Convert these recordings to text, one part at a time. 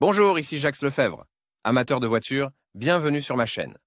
Bonjour, ici Jacques Lefebvre. Amateur de voitures, bienvenue sur ma chaîne.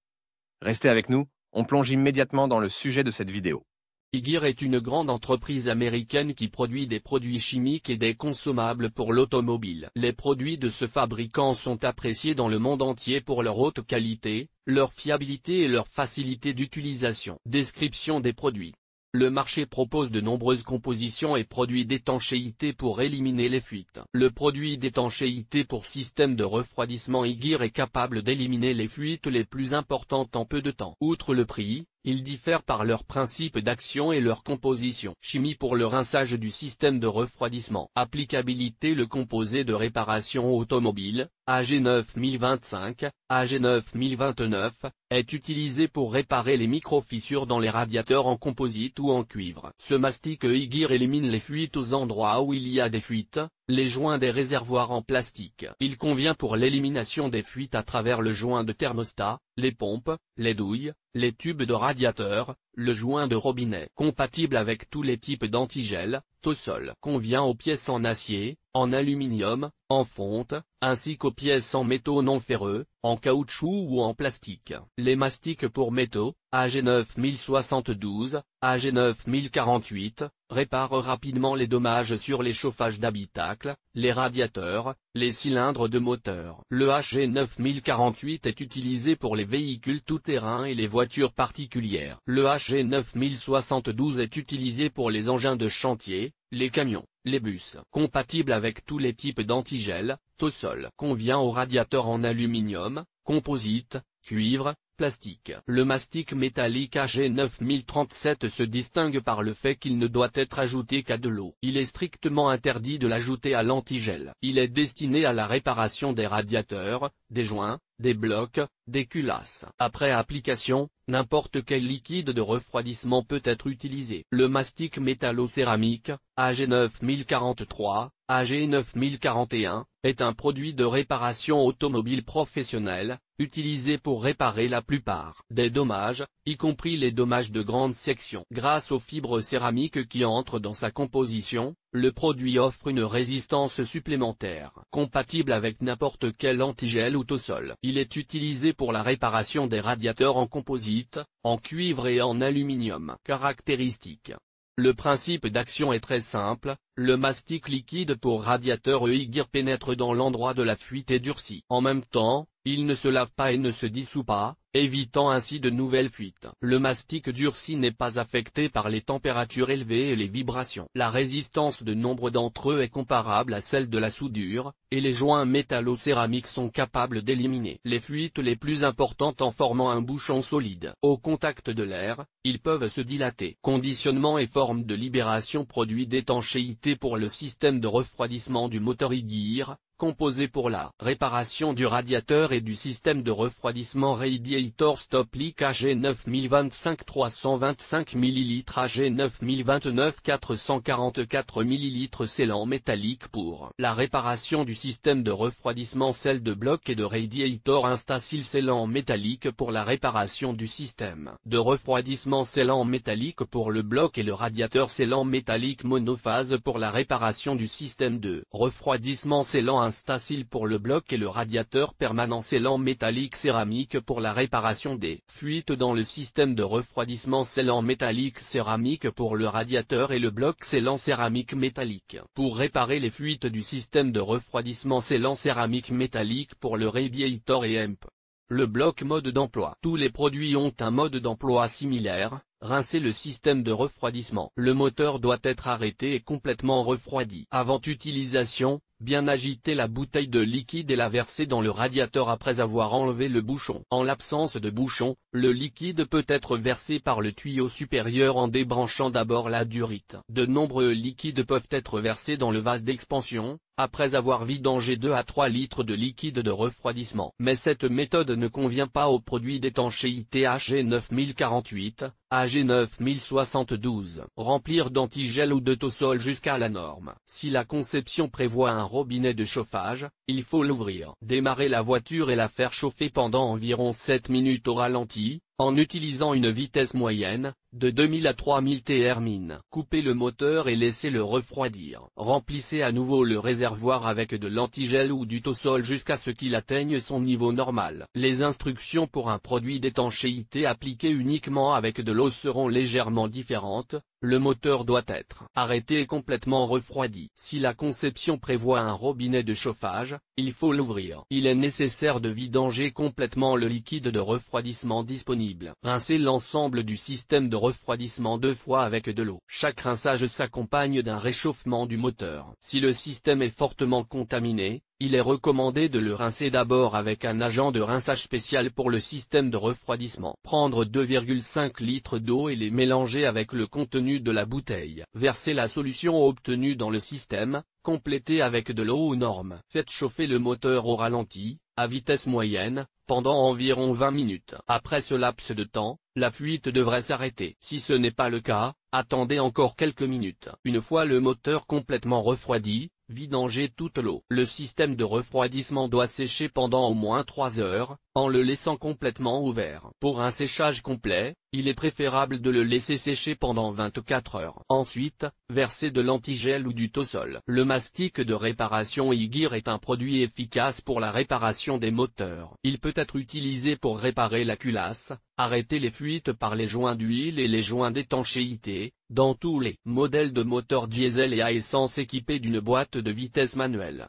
Restez avec nous, on plonge immédiatement dans le sujet de cette vidéo. Hygge est une grande entreprise américaine qui produit des produits chimiques et des consommables pour l'automobile. Les produits de ce fabricant sont appréciés dans le monde entier pour leur haute qualité, leur fiabilité et leur facilité d'utilisation. Description des produits. Le marché propose de nombreuses compositions et produits d'étanchéité pour éliminer les fuites. Le produit d'étanchéité pour système de refroidissement Hygge est capable d'éliminer les fuites les plus importantes en peu de temps. Outre le prix, ils diffèrent par leur principe d'action et leur composition. Chimie pour le rinçage du système de refroidissement. Applicabilité. Le composé de réparation automobile, AG9025, AG9029, est utilisé pour réparer les micro-fissures dans les radiateurs en composite ou en cuivre. Ce mastic Hygge élimine les fuites aux endroits où il y a des fuites, les joints des réservoirs en plastique. Il convient pour l'élimination des fuites à travers le joint de thermostat, les pompes, les douilles, les tubes de radiateur, le joint de robinet. Compatible avec tous les types d'antigel, Tosol. Convient aux pièces en acier, en aluminium, en fonte, ainsi qu'aux pièces en métaux non ferreux, en caoutchouc ou en plastique. Les mastiques pour métaux, AG9072, AG9048, réparent rapidement les dommages sur les chauffages d'habitacle, les radiateurs, les cylindres de moteur. Le HG9048 est utilisé pour les véhicules tout-terrain et les voitures particulières. Le HG9072 est utilisé pour les engins de chantier, les camions, les bus. Compatible avec tous les types d'antigel, Tosol. Convient aux radiateurs en aluminium, composite, cuivre, plastique. Le mastic métallique AG9037 se distingue par le fait qu'il ne doit être ajouté qu'à de l'eau. Il est strictement interdit de l'ajouter à l'antigel. Il est destiné à la réparation des radiateurs, des joints, des blocs, des culasses. Après application, n'importe quel liquide de refroidissement peut être utilisé. Le mastic métallo-céramique, AG9043, AG9041, est un produit de réparation automobile professionnelle, utilisé pour réparer la plupart des dommages, y compris les dommages de grande section. Grâce aux fibres céramiques qui entrent dans sa composition, le produit offre une résistance supplémentaire. Compatible avec n'importe quel antigel ou Tosol. Il est utilisé pour la réparation des radiateurs en composite, en cuivre et en aluminium. Caractéristiques. Le principe d'action est très simple, le mastic liquide pour radiateur Hygge pénètre dans l'endroit de la fuite et durcit. En même temps, il ne se lave pas et ne se dissout pas, évitant ainsi de nouvelles fuites. Le mastic durci n'est pas affecté par les températures élevées et les vibrations. La résistance de nombre d'entre eux est comparable à celle de la soudure, et les joints métallo-céramiques sont capables d'éliminer les fuites les plus importantes en formant un bouchon solide. Au contact de l'air, ils peuvent se dilater. Conditionnement et forme de libération. Produit d'étanchéité pour le système de refroidissement du moteur Hygge, composé pour la réparation du radiateur et du système de refroidissement Radiator Stop Leak AG9025 325 ml AG9029 444 ml Scellant métallique pour la réparation du système de refroidissement Selle de bloc et de Radiator Instasil Scellant métallique pour la réparation du système de refroidissement Scellant métallique pour le bloc et le radiateur Scellant métallique monophase pour la réparation du système de refroidissement Scellant Instasil pour le bloc et le radiateur permanent Scellant métallique céramique pour la réparation des fuites dans le système de refroidissement Scellant métallique céramique pour le radiateur et le bloc Scellant céramique métallique. Pour réparer les fuites du système de refroidissement Scellant céramique métallique pour le radiator et EMP. Le bloc mode d'emploi. Tous les produits ont un mode d'emploi similaire. Rincer le système de refroidissement. Le moteur doit être arrêté et complètement refroidi. Avant utilisation, bien agiter la bouteille de liquide et la verser dans le radiateur après avoir enlevé le bouchon. En l'absence de bouchon, le liquide peut être versé par le tuyau supérieur en débranchant d'abord la durite. De nombreux liquides peuvent être versés dans le vase d'expansion, après avoir vidangé 2 à 3 litres de liquide de refroidissement. Mais cette méthode ne convient pas aux produits d'étanchéité AG9048, AG9072. Remplir d'antigel ou de Tosol jusqu'à la norme. Si la conception prévoit un robinet de chauffage, il faut l'ouvrir. Démarrer la voiture et la faire chauffer pendant environ 7 minutes au ralenti, en utilisant une vitesse moyenne, de 2000 à 3000 Thermin. Coupez le moteur et laissez-le refroidir. Remplissez à nouveau le réservoir avec de l'antigel ou du Tosol jusqu'à ce qu'il atteigne son niveau normal. Les instructions pour un produit d'étanchéité appliqué uniquement avec de l'eau seront légèrement différentes. Le moteur doit être arrêté et complètement refroidi. Si la conception prévoit un robinet de chauffage, il faut l'ouvrir. Il est nécessaire de vidanger complètement le liquide de refroidissement disponible. Rincez l'ensemble du système de refroidissement 2 fois avec de l'eau. Chaque rinçage s'accompagne d'un réchauffement du moteur. Si le système est fortement contaminé, il est recommandé de le rincer d'abord avec un agent de rinçage spécial pour le système de refroidissement. Prendre 2,5 litres d'eau et les mélanger avec le contenu de la bouteille. Versez la solution obtenue dans le système, complétez avec de l'eau aux normes. Faites chauffer le moteur au ralenti, à vitesse moyenne, pendant environ 20 minutes. Après ce laps de temps, la fuite devrait s'arrêter. Si ce n'est pas le cas, attendez encore quelques minutes. Une fois le moteur complètement refroidi, vidangez toute l'eau. Le système de refroidissement doit sécher pendant au moins 3 heures, en le laissant complètement ouvert. Pour un séchage complet, il est préférable de le laisser sécher pendant 24 heures. Ensuite, versez de l'antigel ou du Tosol. Le mastic de réparation Igir est un produit efficace pour la réparation des moteurs. Il peut être utilisé pour réparer la culasse, arrêter les fuites par les joints d'huile et les joints d'étanchéité, dans tous les modèles de moteurs diesel et à essence équipés d'une boîte de vitesse manuelle.